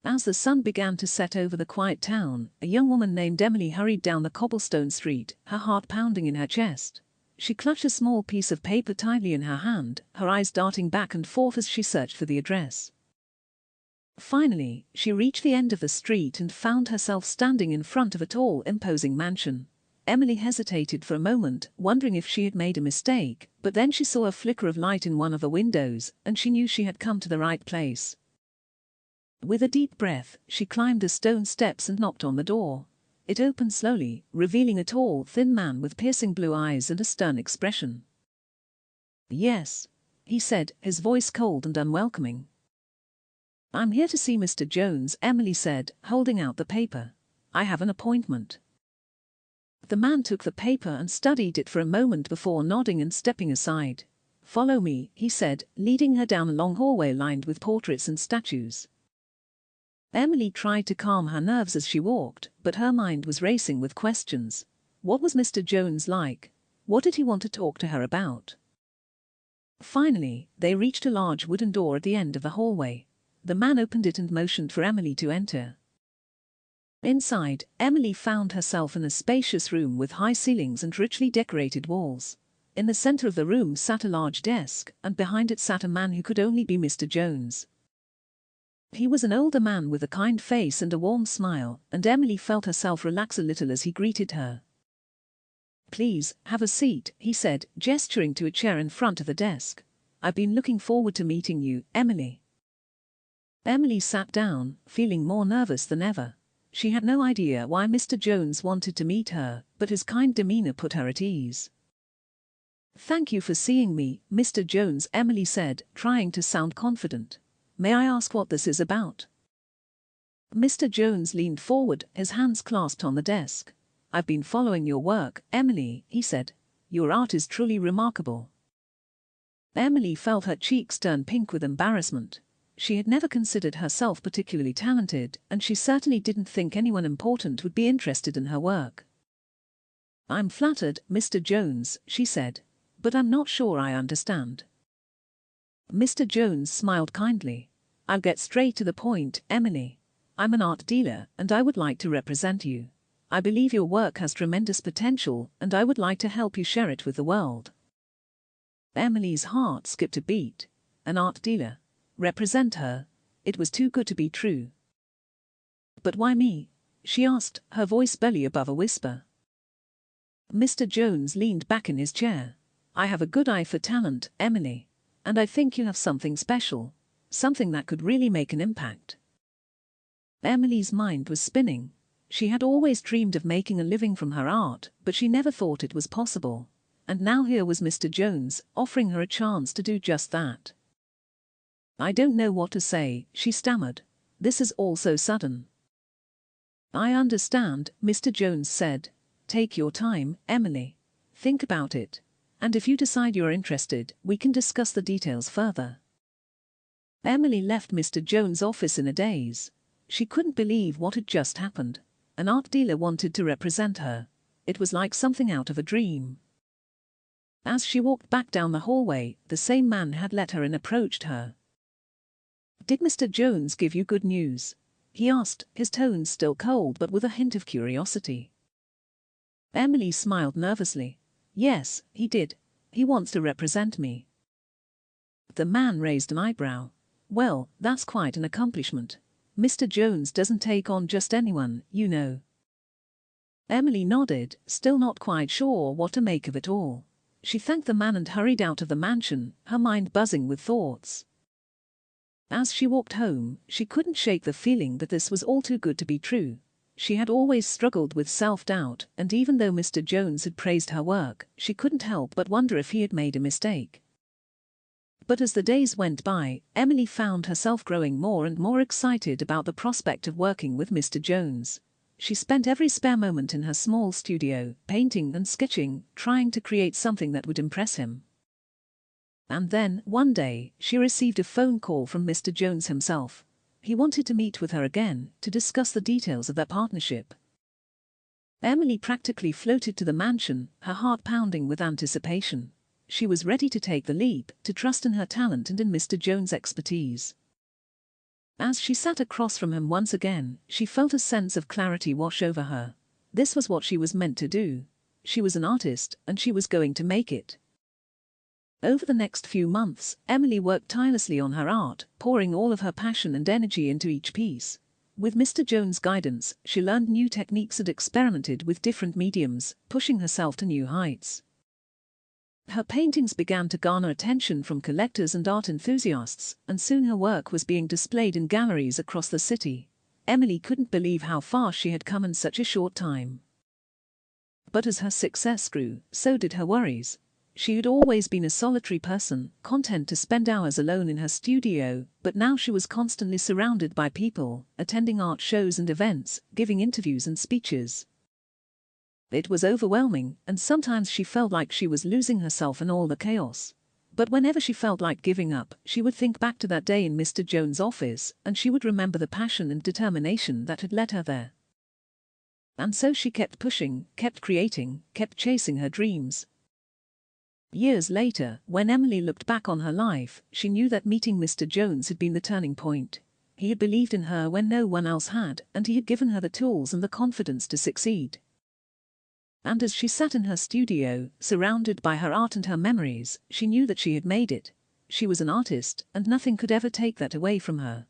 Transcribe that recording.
As the sun began to set over the quiet town, a young woman named Emily hurried down the cobblestone street, her heart pounding in her chest. She clutched a small piece of paper tightly in her hand, her eyes darting back and forth as she searched for the address. Finally, she reached the end of the street and found herself standing in front of a tall, imposing mansion. Emily hesitated for a moment, wondering if she had made a mistake, but then she saw a flicker of light in one of the windows, and she knew she had come to the right place. With a deep breath, she climbed the stone steps and knocked on the door. It opened slowly, revealing a tall, thin man with piercing blue eyes and a stern expression. "Yes," he said, his voice cold and unwelcoming. "I'm here to see Mr. Jones," Emily said, holding out the paper. "I have an appointment." The man took the paper and studied it for a moment before nodding and stepping aside. "Follow me," he said, leading her down a long hallway lined with portraits and statues. Emily tried to calm her nerves as she walked, but her mind was racing with questions. What was Mr. Jones like? What did he want to talk to her about? Finally, they reached a large wooden door at the end of the hallway. The man opened it and motioned for Emily to enter. Inside, Emily found herself in a spacious room with high ceilings and richly decorated walls. In the center of the room sat a large desk, and behind it sat a man who could only be Mr. Jones. He was an older man with a kind face and a warm smile, and Emily felt herself relax a little as he greeted her. "Please, have a seat," he said, gesturing to a chair in front of the desk. "I've been looking forward to meeting you, Emily." Emily sat down, feeling more nervous than ever. She had no idea why Mr. Jones wanted to meet her, but his kind demeanor put her at ease. "Thank you for seeing me, Mr. Jones," Emily said, trying to sound confident. "May I ask what this is about?" Mr. Jones leaned forward, his hands clasped on the desk. "I've been following your work, Emily," he said. "Your art is truly remarkable." Emily felt her cheeks turn pink with embarrassment. She had never considered herself particularly talented, and she certainly didn't think anyone important would be interested in her work. "I'm flattered, Mr. Jones," she said, "but I'm not sure I understand." Mr. Jones smiled kindly. "I'll get straight to the point, Emily. I'm an art dealer, and I would like to represent you. I believe your work has tremendous potential, and I would like to help you share it with the world." Emily's heart skipped a beat. An art dealer? Represent her? It was too good to be true. "But why me?" she asked, her voice barely above a whisper. Mr. Jones leaned back in his chair. "I have a good eye for talent, Emily. And I think you have something special. Something that could really make an impact." Emily's mind was spinning. She had always dreamed of making a living from her art, but she never thought it was possible. And now here was Mr. Jones, offering her a chance to do just that. "I don't know what to say," she stammered. "This is all so sudden." "I understand," Mr. Jones said. "Take your time, Emily. Think about it. And if you decide you're interested, we can discuss the details further." Emily left Mr. Jones' office in a daze. She couldn't believe what had just happened. An art dealer wanted to represent her. It was like something out of a dream. As she walked back down the hallway, the same man had let her in approached her. "Did Mr. Jones give you good news?" he asked, his tone still cold but with a hint of curiosity. Emily smiled nervously. "Yes, he did. He wants to represent me." The man raised an eyebrow. "Well, that's quite an accomplishment. Mr. Jones doesn't take on just anyone, you know." Emily nodded, still not quite sure what to make of it all. She thanked the man and hurried out of the mansion, her mind buzzing with thoughts. As she walked home, she couldn't shake the feeling that this was all too good to be true. She had always struggled with self-doubt, and even though Mr. Jones had praised her work, she couldn't help but wonder if he had made a mistake. But as the days went by, Emily found herself growing more and more excited about the prospect of working with Mr. Jones. She spent every spare moment in her small studio, painting and sketching, trying to create something that would impress him. And then, one day, she received a phone call from Mr. Jones himself. He wanted to meet with her again, to discuss the details of their partnership. Emily practically floated to the mansion, her heart pounding with anticipation. She was ready to take the leap, to trust in her talent and in Mr. Jones' expertise. As she sat across from him once again, she felt a sense of clarity wash over her. This was what she was meant to do. She was an artist, and she was going to make it. Over the next few months, Emily worked tirelessly on her art, pouring all of her passion and energy into each piece. With Mr. Jones' guidance, she learned new techniques and experimented with different mediums, pushing herself to new heights. Her paintings began to garner attention from collectors and art enthusiasts, and soon her work was being displayed in galleries across the city. Emily couldn't believe how far she had come in such a short time. But as her success grew, so did her worries. She had always been a solitary person, content to spend hours alone in her studio, but now she was constantly surrounded by people, attending art shows and events, giving interviews and speeches. It was overwhelming, and sometimes she felt like she was losing herself in all the chaos. But whenever she felt like giving up, she would think back to that day in Mr. Jones' office, and she would remember the passion and determination that had led her there. And so she kept pushing, kept creating, kept chasing her dreams. Years later, when Emily looked back on her life, she knew that meeting Mr. Jones had been the turning point. He had believed in her when no one else had, and he had given her the tools and the confidence to succeed. And as she sat in her studio, surrounded by her art and her memories, she knew that she had made it. She was an artist, and nothing could ever take that away from her.